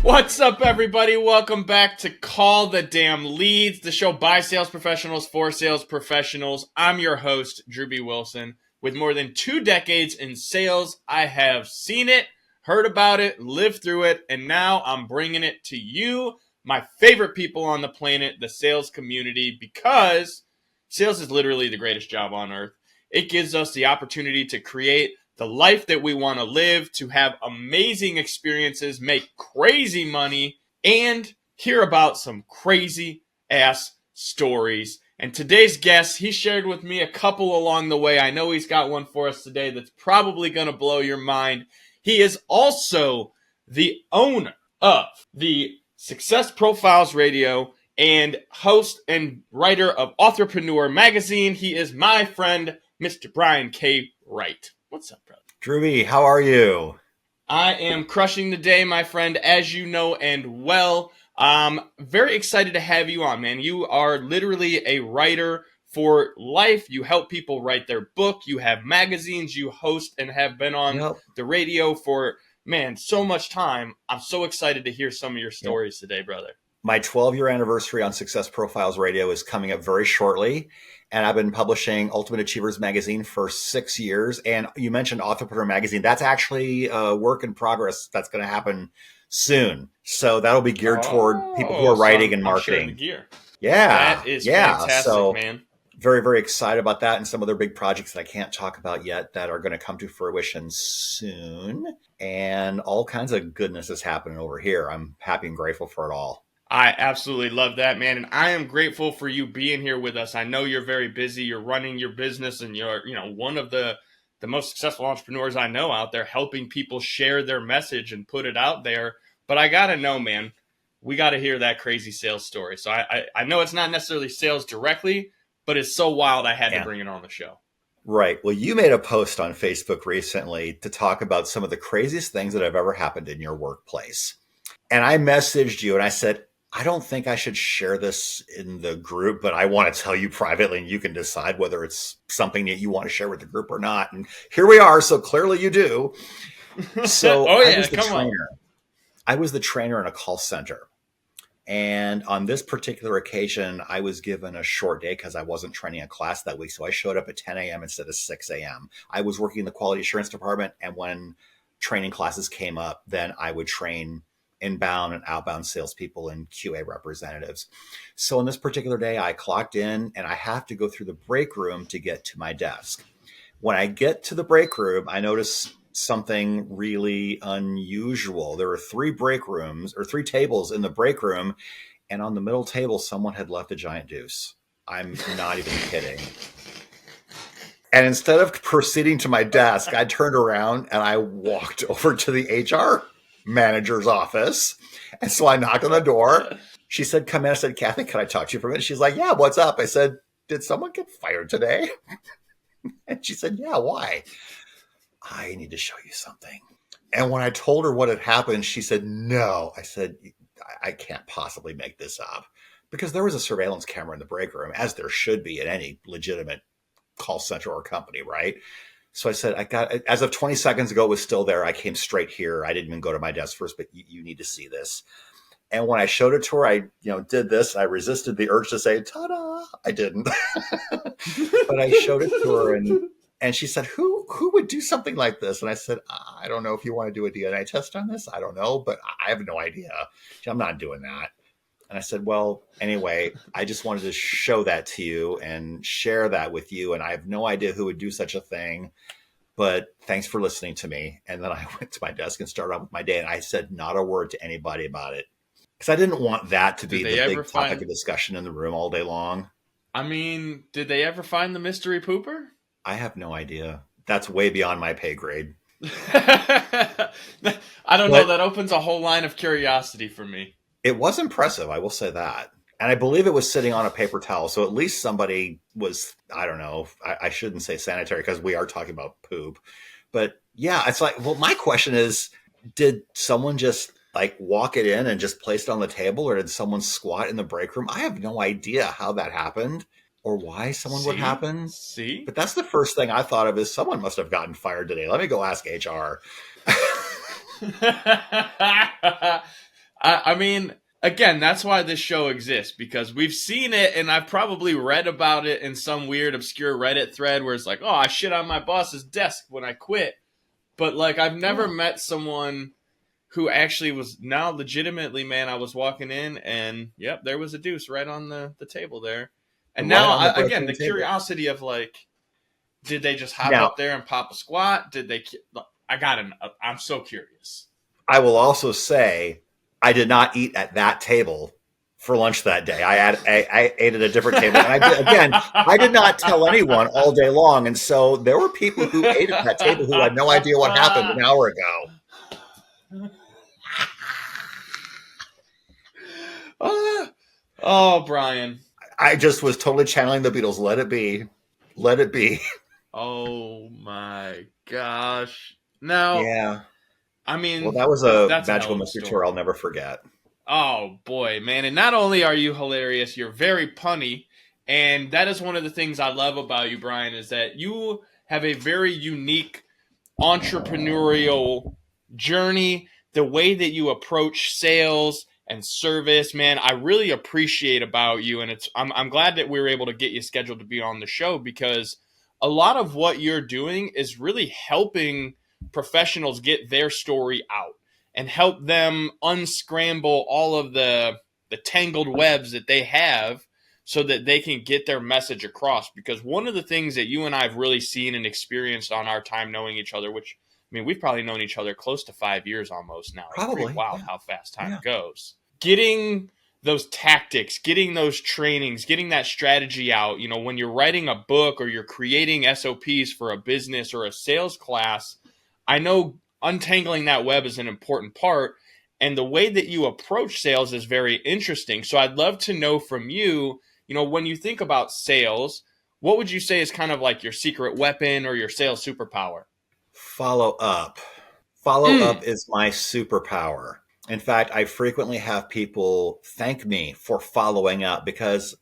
What's up, everybody? Welcome back to Call the Damn Leads, the show by sales professionals for sales professionals. I'm your host, Drewbie Wilson. With more than 2 decades in sales, I have seen it, heard about it, lived through it, and now I'm bringing it to you, my favorite people on the planet, the sales community, because sales is literally the greatest job on earth. It gives us the opportunity to create the life that we want to live, to have amazing experiences, make crazy money, and hear about some crazy ass stories. And today's guest, he shared with me a couple along the way. I know he's got one for us today that's probably going to blow your mind. He is also the owner of the Success Profiles Radio and host and writer of Authorpreneur magazine. He is my friend, Mr. Brian K. Wright. What's up, brother? Drewbie, how are you? I am crushing the day, my friend, as you know and well. Very excited to have you on, man. You are literally a writer for life. You help people write their book. You have magazines. You host and have been on the radio for, man, so much time. I'm so excited to hear some of your stories today, brother. My 12-year anniversary on Success Profiles Radio is coming up very shortly. And I've been publishing Ultimate Achievers magazine for 6 years. And you mentioned Authorpreneur magazine. That's actually a work in progress. That's going to happen soon. So that'll be geared toward people who are writing and marketing. I'm gear. Yeah. That is fantastic, man. Very, very excited about that and some other big projects that I can't talk about yet that are going to come to fruition soon. And all kinds of goodness is happening over here. I'm happy and grateful for it all. I absolutely love that, man. And I am grateful for you being here with us. I know you're very busy. You're running your business and you're, one of the most successful entrepreneurs I know out there, helping people share their message and put it out there. But I got to know, man, we got to hear that crazy sales story. So I know it's not necessarily sales directly, but it's so wild I had to bring it on the show. Right. Well, you made a post on Facebook recently to talk about some of the craziest things that have ever happened in your workplace. And I messaged you and I said, I don't think I should share this in the group, but I want to tell you privately and you can decide whether it's something that you want to share with the group or not. And here we are. So clearly you do. So I was the trainer in a call center. And on this particular occasion, I was given a short day because I wasn't training a class that week. So I showed up at 10 a.m. instead of 6 a.m. I was working in the quality assurance department. And when training classes came up, then I would train inbound and outbound salespeople and QA representatives. So on this particular day, I clocked in and I have to go through the break room to get to my desk. When I get to the break room, I notice something really unusual. There were 3 tables in the break room. And on the middle table, someone had left a giant deuce. I'm not even kidding. And instead of proceeding to my desk, I turned around and I walked over to the HR manager's office. And so I knocked on the door. She said, come in. I said, Kathy, can I talk to you for a minute? She's like, yeah, what's up? I said, did someone get fired today? And she said, yeah, why? I need to show you something. And when I told her what had happened, she said, no. I said, I can't possibly make this up, because there was a surveillance camera in the break room, as there should be at any legitimate call center or company, right? So I said, as of 20 seconds ago, it was still there. I came straight here. I didn't even go to my desk first, but you need to see this. And when I showed it to her, I did this. I resisted the urge to say, ta-da. I didn't. But I showed it to her and she said, who would do something like this? And I said, I don't know if you want to do a DNA test on this. I don't know, but I have no idea. I'm not doing that. And I said, well, anyway, I just wanted to show that to you and share that with you. And I have no idea who would do such a thing, but thanks for listening to me. And then I went to my desk and started on with my day. And I said not a word to anybody about it, because I didn't want that to be the big topic of discussion in the room all day long. I mean, did they ever find the mystery pooper? I have no idea. That's way beyond my pay grade. I don't know. That opens a whole line of curiosity for me. It was impressive, I will say that. And I believe it was sitting on a paper towel. So at least somebody was, I don't know, I shouldn't say sanitary because we are talking about poop. But yeah, it's like, well, my question is, did someone just like walk it in and just place it on the table, or did someone squat in the break room? I have no idea how that happened or why someone would happen. But that's the first thing I thought of, is someone must have gotten fired today. Let me go ask HR. I mean, again, that's why this show exists, because we've seen it and I've probably read about it in some weird, obscure Reddit thread where it's like, oh, I shit on my boss's desk when I quit. But like, I've never Yeah. met someone who actually was now legitimately, man. I was walking in and yep, there was a deuce right on the table there. And Right now, on the again, break-in the table. curiosity of like, did they just hop Now, up there and pop a squat? Did they? I got an. I'm so curious. I will also say I did not eat at that table for lunch that day. I ate at a different table, and I did not tell anyone all day long, and so there were people who ate at that table who had no idea what happened an hour ago. Oh, Brian. I just was totally channeling the Beatles. Let it be, let it be. Oh my gosh. Now, Yeah. I Well, mean, that was a that's a hell magical of a mystery tour I'll story. never forget. Oh boy, man. And not only are you hilarious, you're very punny. And that is one of the things I love about you, Brian, is that you have a very unique entrepreneurial journey, the way that you approach sales and service, man, I really appreciate about you. And I'm glad that we were able to get you scheduled to be on the show, because a lot of what you're doing is really helping professionals get their story out and help them unscramble all of the tangled webs that they have so that they can get their message across. Because one of the things that you and I have really seen and experienced on our time knowing each other, which I mean, we've probably known each other close to 5 years almost now. It's pretty Probably. wild Yeah. how fast time Yeah. goes. Getting those tactics, getting those trainings, getting that strategy out, when you're writing a book or you're creating SOPs for a business or a sales class, I know untangling that web is an important part. And the way that you approach sales is very interesting. So I'd love to know from you, when you think about sales, what would you say is kind of like your secret weapon or your sales superpower? Follow up. Follow up Mm. is my superpower. In fact, I frequently have people thank me for following up because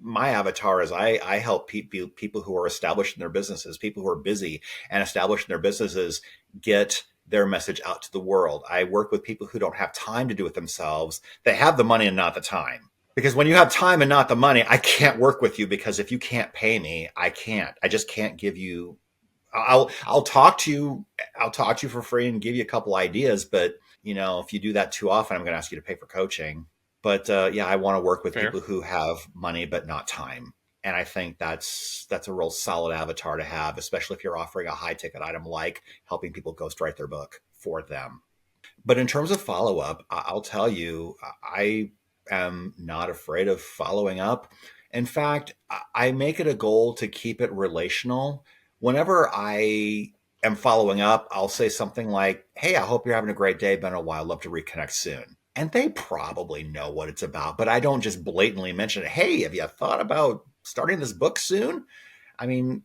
my avatar is I help people who are established in their businesses, people who are busy and established in their businesses, get their message out to the world. I work with people who don't have time to do it themselves. They have the money and not the time. Because when you have time and not the money, I can't work with you, because if you can't pay me, I can't. I just can't give you. I'll talk to you. I'll talk to you for free and give you a couple ideas. But if you do that too often, I'm going to ask you to pay for coaching. But yeah, I want to work with Fair. people who have money but not time. And I think that's a real solid avatar to have, especially if you're offering a high ticket item like helping people ghostwrite their book for them. But in terms of follow up, I'll tell you, I am not afraid of following up. In fact, I make it a goal to keep it relational. Whenever I am following up, I'll say something like, "Hey, I hope you're having a great day. Been a while. Love to reconnect soon." And they probably know what it's about, but I don't just blatantly mention it. Hey, have you thought about starting this book soon? I mean,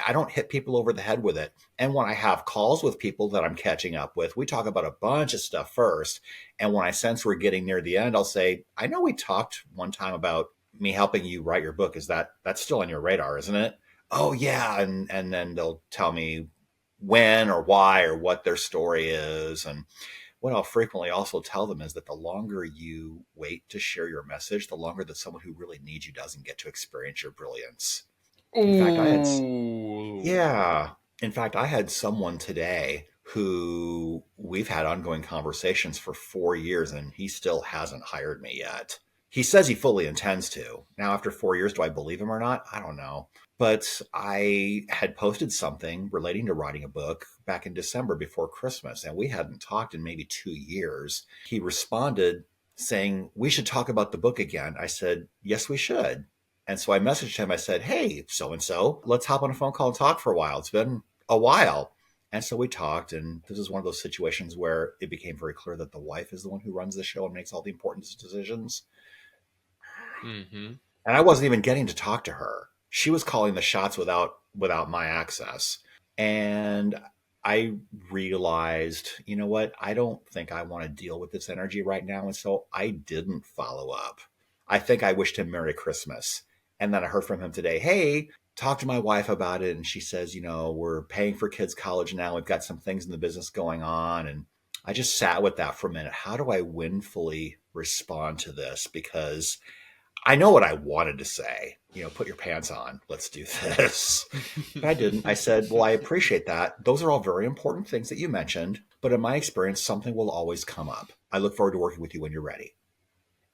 I don't hit people over the head with it. And when I have calls with people that I'm catching up with, we talk about a bunch of stuff first. And when I sense we're getting near the end, I'll say, I know we talked one time about me helping you write your book. Is that's still on your radar, isn't it? Oh yeah. And then they'll tell me when or why or what their story is. And what I'll frequently also tell them is that the longer you wait to share your message, the longer that someone who really needs you doesn't get to experience your brilliance. In fact, Ooh. yeah. In fact, I had someone today who we've had ongoing conversations for 4 years, and he still hasn't hired me yet. He says he fully intends to. Now, after 4 years, do I believe him or not? I don't know. But I had posted something relating to writing a book back in December before Christmas, and we hadn't talked in maybe 2 years. He responded saying, "We should talk about the book again." I said, "Yes, we should." And so I messaged him. I said, "Hey, so and so, let's hop on a phone call and talk for a while. It's been a while." And so we talked. And this is one of those situations where it became very clear that the wife is the one who runs the show and makes all the important decisions. Mm-hmm. And I wasn't even getting to talk to her. She was calling the shots without my access. And I realized, you know what? I don't think I want to deal with this energy right now. And so I didn't follow up. I think I wished him Merry Christmas. And then I heard from him today, "Hey, talk to my wife about it." And she says, "We're paying for kids' college now. We've got some things in the business going on." And I just sat with that for a minute. How do I winfully respond to this? Because I know what I wanted to say. Put your pants on. Let's do this. But I didn't. I said, well, I appreciate that. Those are all very important things that you mentioned. But in my experience, something will always come up. I look forward to working with you when you're ready.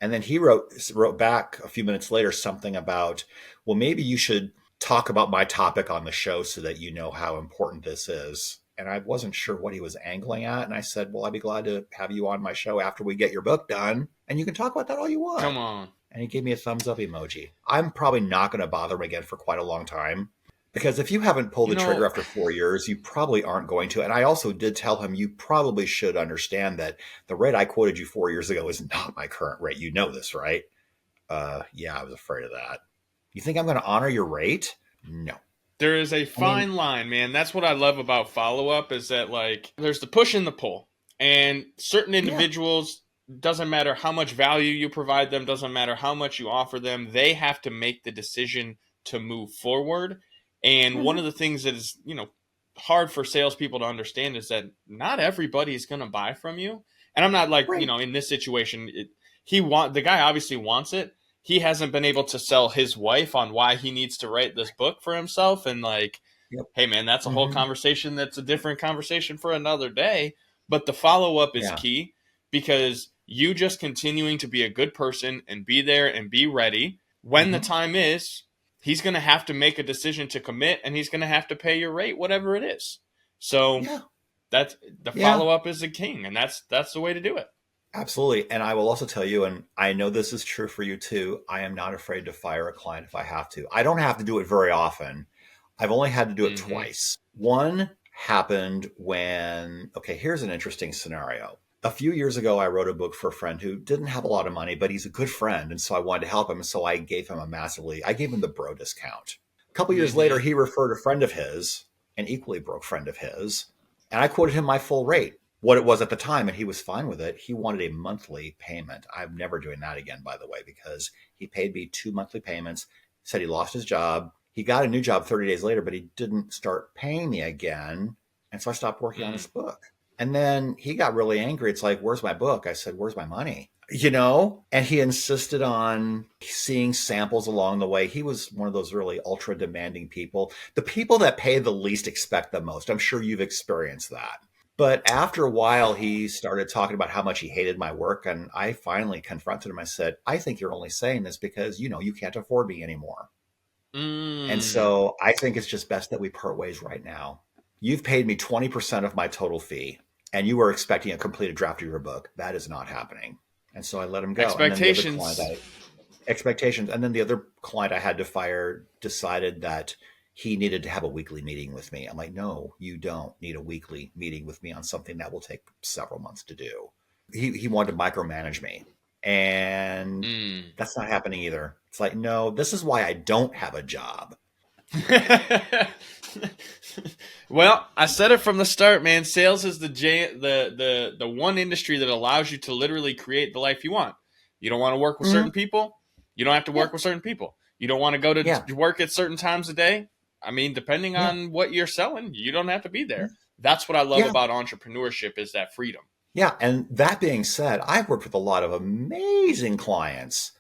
And then he wrote back a few minutes later something about, well, maybe you should talk about my topic on the show so that you know how important this is. And I wasn't sure what he was angling at. And I said, well, I'd be glad to have you on my show after we get your book done. And you can talk about that all you want. Come on. And he gave me a thumbs up emoji. I'm probably not going to bother him again for quite a long time. Because if you haven't pulled the trigger after 4 years, you probably aren't going to. And I also did tell him you probably should understand that the rate I quoted you 4 years ago is not my current rate. You know this, right? Yeah, I was afraid of that. You think I'm going to honor your rate? No. There is a fine line, man. That's what I love about follow-up is that, like, there's the push and the pull. And certain individuals, doesn't matter how much value you provide them, doesn't matter how much you offer them, they have to make the decision to move forward. And one of the things that is, hard for salespeople to understand is that not everybody is going to buy from you. And I'm not like, in this situation, the guy obviously wants it. He hasn't been able to sell his wife on why he needs to write this book for himself. And like, hey man, that's a whole conversation. That's a different conversation for another day. But the follow-up is key, because you just continuing to be a good person and be there and be ready when the time is, he's going to have to make a decision to commit, and he's going to have to pay your rate, whatever it is. So that's the follow-up is the king, and that's the way to do it. Absolutely. And I will also tell you, and I know this is true for you too, I am not afraid to fire a client if I have to. I don't have to do it very often. I've only had to do it twice. One happened when, here's an interesting scenario. A few years ago, I wrote a book for a friend who didn't have a lot of money, but he's a good friend. And so I wanted to help him. So I gave him I gave him the bro discount. A couple years later, he referred a friend of his, an equally broke friend of his, and I quoted him my full rate, what it was at the time, and he was fine with it. He wanted a monthly payment. I'm never doing that again, by the way, because he paid me 2 monthly payments, said he lost his job. He got a new job 30 days later, but he didn't start paying me again. And so I stopped working on his book. And then he got really angry. It's like, where's my book? I said, where's my money? And he insisted on seeing samples along the way. He was one of those really ultra demanding people. The people that pay the least expect the most. I'm sure you've experienced that. But after a while, he started talking about how much he hated my work. And I finally confronted him. I said, I think you're only saying this because, you can't afford me anymore. And so I think it's just best that we part ways right now. You've paid me 20% of my total fee, and you were expecting a completed draft of your book. That is not happening. And so I let him go. Expectations. And then the other client I had to fire decided that he needed to have a weekly meeting with me. I'm like, no, you don't need a weekly meeting with me on something that will take several months to do. He wanted to micromanage me. And that's not happening either. It's like, no, this is why I don't have a job. Well, I said it from the start, man. Sales is the one industry that allows you to literally create the life you want. You don't want to work with certain people. You don't have to work with certain people. You don't want to go to work at certain times a day. I mean, depending on what you're selling, you don't have to be there. That's what I love about entrepreneurship, is that freedom. Yeah. And that being said, I've worked with a lot of amazing clients.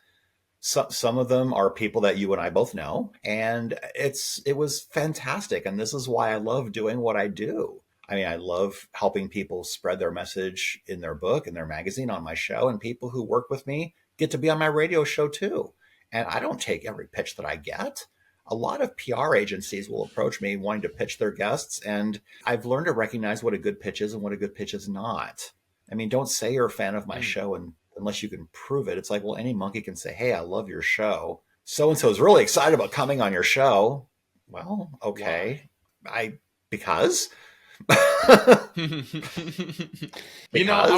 Some of them are people that you and I both know, and it was fantastic. And this is why I love doing what I do. I mean, I love helping people spread their message in their book, in their magazine, on my show, and people who work with me get to be on my radio show too. And I don't take every pitch that I get. A lot of PR agencies will approach me wanting to pitch their guests, and I've learned to recognize what a good pitch is and what a good pitch is not. I mean, don't say you're a fan of my show unless you can prove it. It's like, well, any monkey can say, hey, I love your show. So-and-so is really excited about coming on your show. Well, okay. Because I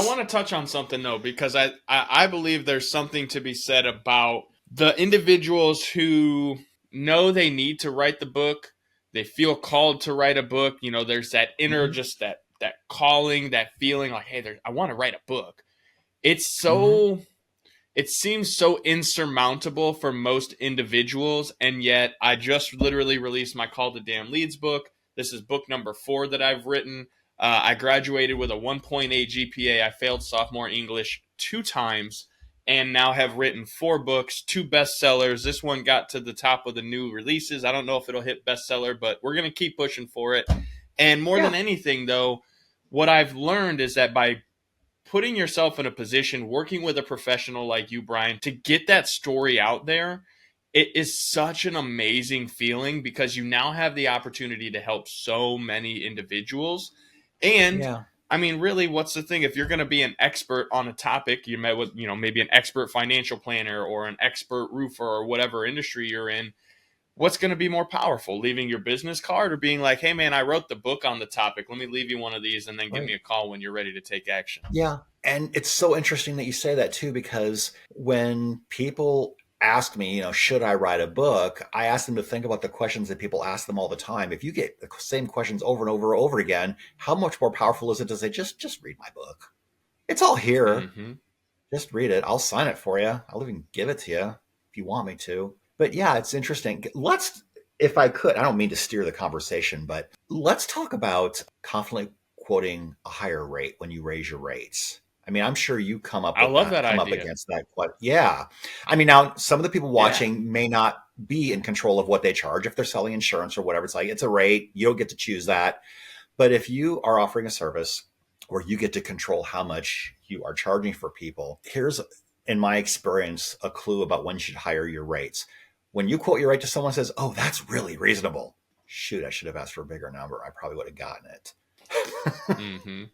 want to touch on something though, because I believe there's something to be said about the individuals who know they need to write the book. They feel called to write a book. There's that inner, just that calling, that feeling like, hey, I want to write a book. It's so, it seems so insurmountable for most individuals. And yet I just literally released my Call to Damn Leads book. This is book number 4 that I've written. I graduated with a 1.8 GPA. I failed sophomore English 2 times and now have written 4 books, 2 bestsellers. This one got to the top of the new releases. I don't know if it'll hit bestseller, but we're going to keep pushing for it. And more than anything, though, what I've learned is that by putting yourself in a position, working with a professional like you, Brian, to get that story out there, it is such an amazing feeling because you now have the opportunity to help so many individuals. And Yeah. I mean, really, what's the thing? If you're going to be an expert on a topic, you met with, maybe an expert financial planner or an expert roofer or whatever industry you're in, what's going to be more powerful, leaving your business card or being like, hey, man, I wrote the book on the topic. Let me leave you one of these and then give me a call when you're ready to take action. Yeah. And it's so interesting that you say that too, because when people ask me, should I write a book? I ask them to think about the questions that people ask them all the time. If you get the same questions over and over and over again, how much more powerful is it to say, just read my book? It's all here. Mm-hmm. Just read it. I'll sign it for you. I'll even give it to you if you want me to. But yeah, it's interesting. If I could, I don't mean to steer the conversation, but let's talk about confidently quoting a higher rate when you raise your rates. I mean, I'm sure you come up I with love that, that come up idea. against that. But yeah, I mean, now some of the people watching may not be in control of what they charge. If they're selling insurance or whatever, it's like, it's a rate. You don't get to choose that. But if you are offering a service where you get to control how much you are charging for people, here's, in my experience, a clue about when you should higher your rates. When you quote your rate to someone who says, oh, that's really reasonable. Shoot, I should have asked for a bigger number. I probably would have gotten it. Mm-hmm.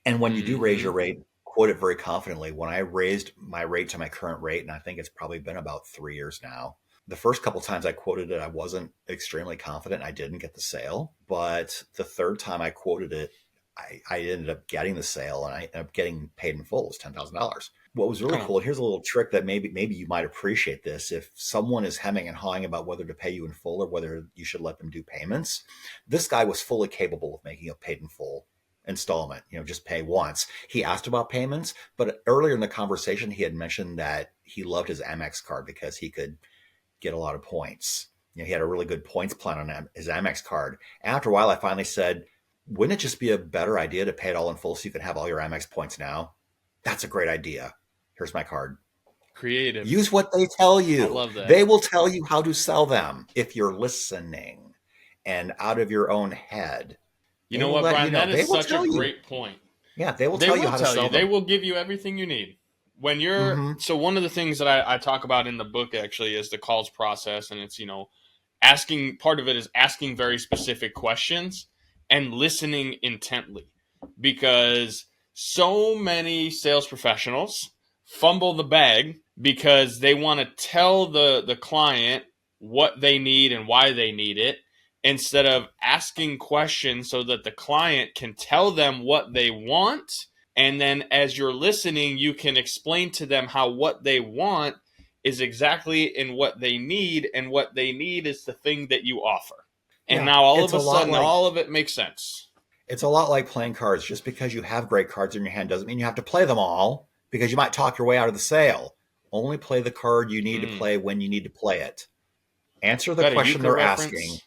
And when you do raise your rate, quote it very confidently. When I raised my rate to my current rate, and I think it's probably been about 3 years now, the first couple times I quoted it, I wasn't extremely confident. I didn't get the sale. But the third time I quoted it, I ended up getting the sale, and I ended up getting paid in full. It was $10,000. What was really cool, here's a little trick that maybe you might appreciate this. If someone is hemming and hawing about whether to pay you in full or whether you should let them do payments, this guy was fully capable of making a paid in full installment, just pay once. He asked about payments, but earlier in the conversation, he had mentioned that he loved his Amex card because he could get a lot of points. He had a really good points plan on his Amex card. After a while, I finally said, wouldn't it just be a better idea to pay it all in full so you can have all your Amex points now? That's a great idea. Here's my card. Creative. Use what they tell you. I love that. They will tell you how to sell them if you're listening and out of your own head. You know what, Brian? That is such a great point. Yeah, they will tell you how to sell them. They will give you everything you need. When you're so one of the things that I talk about in the book actually is the calls process, and it's asking. Part of it is asking very specific questions and listening intently, because so many sales professionals fumble the bag because they want to tell the client what they need and why they need it, instead of asking questions so that the client can tell them what they want. And then as you're listening, you can explain to them how what they want is exactly in what they need. And what they need is the thing that you offer. And now all of a sudden, all of it makes sense. It's a lot like playing cards. Just because you have great cards in your hand doesn't mean you have to play them all, because you might talk your way out of the sale. Only play the card you need to play when you need to play it. Answer the question they're asking.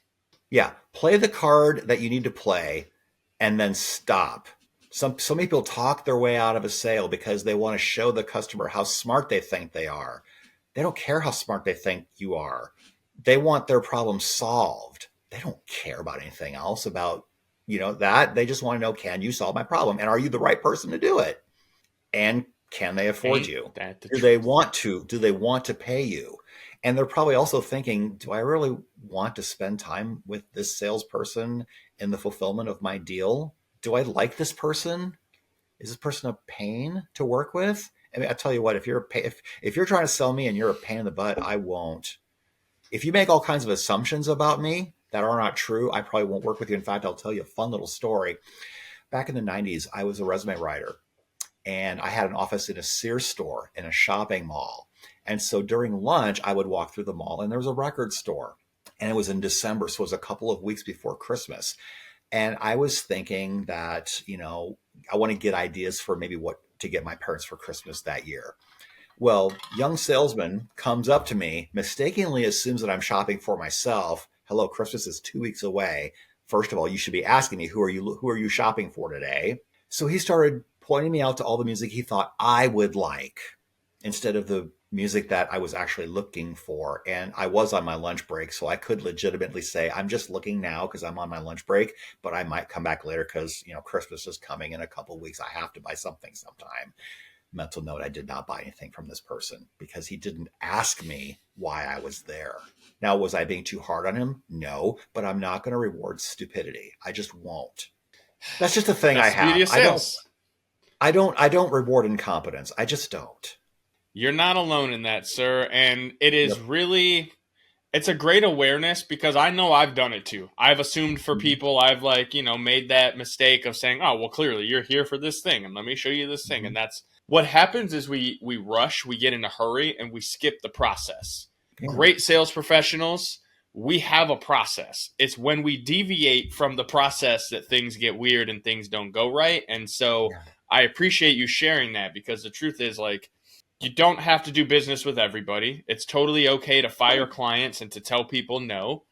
Yeah, play the card that you need to play and then stop. Some people talk their way out of a sale because they want to show the customer how smart they think they are. They don't care how smart they think you are. They want their problem solved. They don't care about anything else about, that. They just want to know, can you solve my problem? And are you the right person to do it? And can they afford you? Do they want to pay you? And they're probably also thinking, do I really want to spend time with this salesperson in the fulfillment of my deal? Do I like this person? Is this person a pain to work with? I mean, I tell you what, if you're trying to sell me and you're a pain in the butt, I won't. If you make all kinds of assumptions about me that are not true, I probably won't work with you. In fact, I'll tell you a fun little story. Back in the 90s, I was a resume writer, and I had an office in a Sears store in a shopping mall. And so during lunch, I would walk through the mall, and there was a record store. And it was in December, so it was a couple of weeks before Christmas. And I was thinking that, I want to get ideas for maybe what to get my parents for Christmas that year. Well, young salesman comes up to me, mistakenly assumes that I'm shopping for myself. Hello, Christmas is 2 weeks away. first of all, you should be asking me, who are you shopping for today? So he started pointing me out to all the music he thought I would like instead of the music that I was actually looking for. And I was on my lunch break, so I could legitimately say, I'm just looking now because I'm on my lunch break, but I might come back later because, Christmas is coming in a couple of weeks. I have to buy something sometime. Mental note, I did not buy anything from this person because he didn't ask me why I was there. Now, was I being too hard on him? No, but I'm not going to reward stupidity. I just won't. That's just a thing I That's the beauty have. of sales. I don't reward incompetence. I just don't. You're not alone in that, sir. And it is really, it's a great awareness because I know I've done it too. I've assumed for people, I've made that mistake of saying, oh, well, clearly you're here for this thing and let me show you this thing. And that's what happens is we rush, we get in a hurry and we skip the process. Yeah. Great sales professionals, we have a process. It's when we deviate from the process that things get weird and things don't go right. And so I appreciate you sharing that because the truth is you don't have to do business with everybody. It's totally okay to fire clients and to tell people no.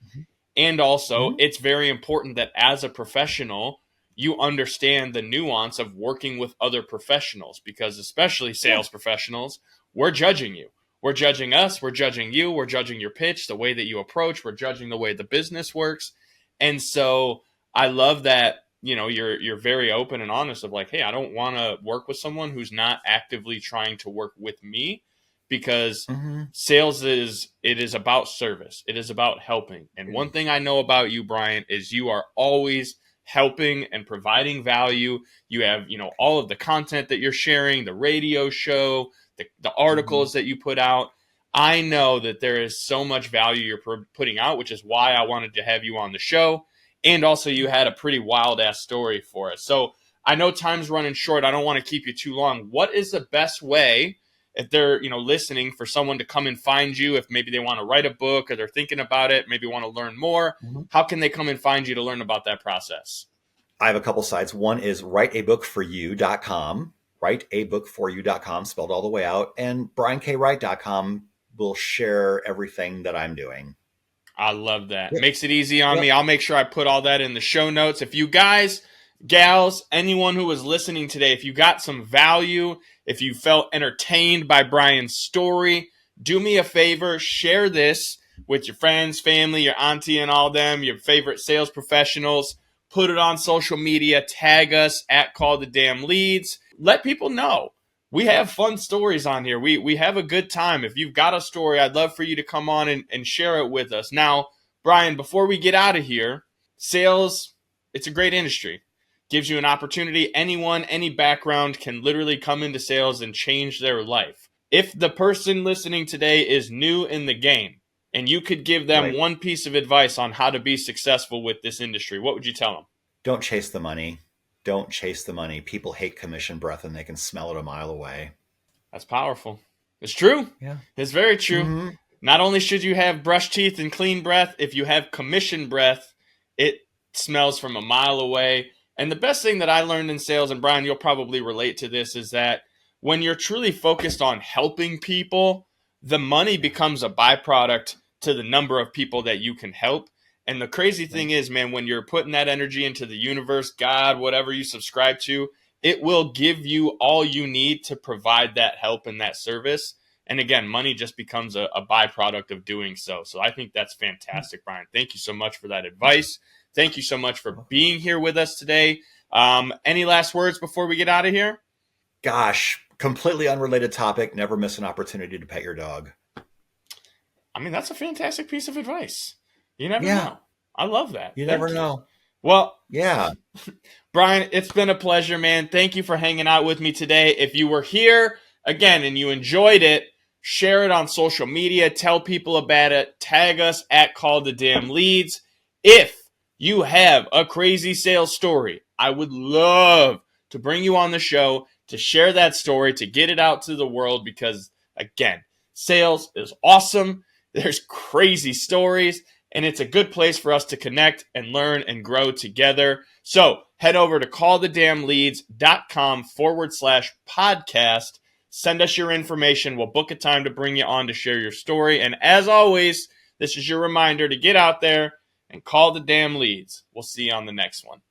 And also, it's very important that as a professional, you understand the nuance of working with other professionals because especially sales professionals, we're judging you. We're judging us. We're judging you. We're judging your pitch, the way that you approach. We're judging the way the business works. And so I love that you're very open and honest of hey, I don't want to work with someone who's not actively trying to work with me because sales is about service. It is about helping. And one thing I know about you, Brian, is you are always helping and providing value. You have, all of the content that you're sharing, the radio show, the articles that you put out. I know that there is so much value you're putting out, which is why I wanted to have you on the show. And also you had a pretty wild ass story for us. So I know time's running short. I don't want to keep you too long. What is the best way if they're, listening for someone to come and find you, if maybe they want to write a book or they're thinking about it, maybe want to learn more, how can they come and find you to learn about that process? I have a couple sites. One is writeabookforyou.com, writeabookforyou.com, spelled all the way out. And briankWright.com will share everything that I'm doing. I love that. Makes it easy on me. I'll make sure I put all that in the show notes. If you guys, gals, anyone who was listening today, if you got some value, if you felt entertained by Brian's story, do me a favor, share this with your friends, family, your auntie and all them, your favorite sales professionals. Put it on social media. Tag us at Call the Damn Leads. Let people know. We have fun stories on here. We have a good time. If you've got a story, I'd love for you to come on and share it with us. Now, Brian, before we get out of here, sales, it's a great industry. Gives you an opportunity. Anyone, any background can literally come into sales and change their life. If the person listening today is new in the game and you could give them one piece of advice on how to be successful with this industry, what would you tell them? Don't chase the money. Don't chase the money. People hate commission breath and they can smell it a mile away. That's powerful. It's true. Yeah. It's very true. Not only should you have brush teeth and clean breath, if you have commission breath, it smells from a mile away. And the best thing that I learned in sales, and Brian, you'll probably relate to this, is that when you're truly focused on helping people, the money becomes a byproduct to the number of people that you can help. And the crazy thing is, man, when you're putting that energy into the universe, God, whatever you subscribe to, it will give you all you need to provide that help and that service. And again, money just becomes a byproduct of doing so. So I think that's fantastic, Brian. Thank you so much for that advice. Thank you so much for being here with us today. Any last words before we get out of here? Gosh, completely unrelated topic. Never miss an opportunity to pet your dog. I mean, that's a fantastic piece of advice. You never know. I love that. You never know. Well, yeah. Brian, it's been a pleasure, man. Thank you for hanging out with me today. If you were here, again, and you enjoyed it, share it on social media. Tell people about it. Tag us at Call the Damn Leads. If you have a crazy sales story, I would love to bring you on the show to share that story, to get it out to the world because, again, sales is awesome. There's crazy stories. And it's a good place for us to connect and learn and grow together. So head over to callthedamnleads.com/podcast. Send us your information. We'll book a time to bring you on to share your story. And as always, this is your reminder to get out there and call the damn leads. We'll see you on the next one.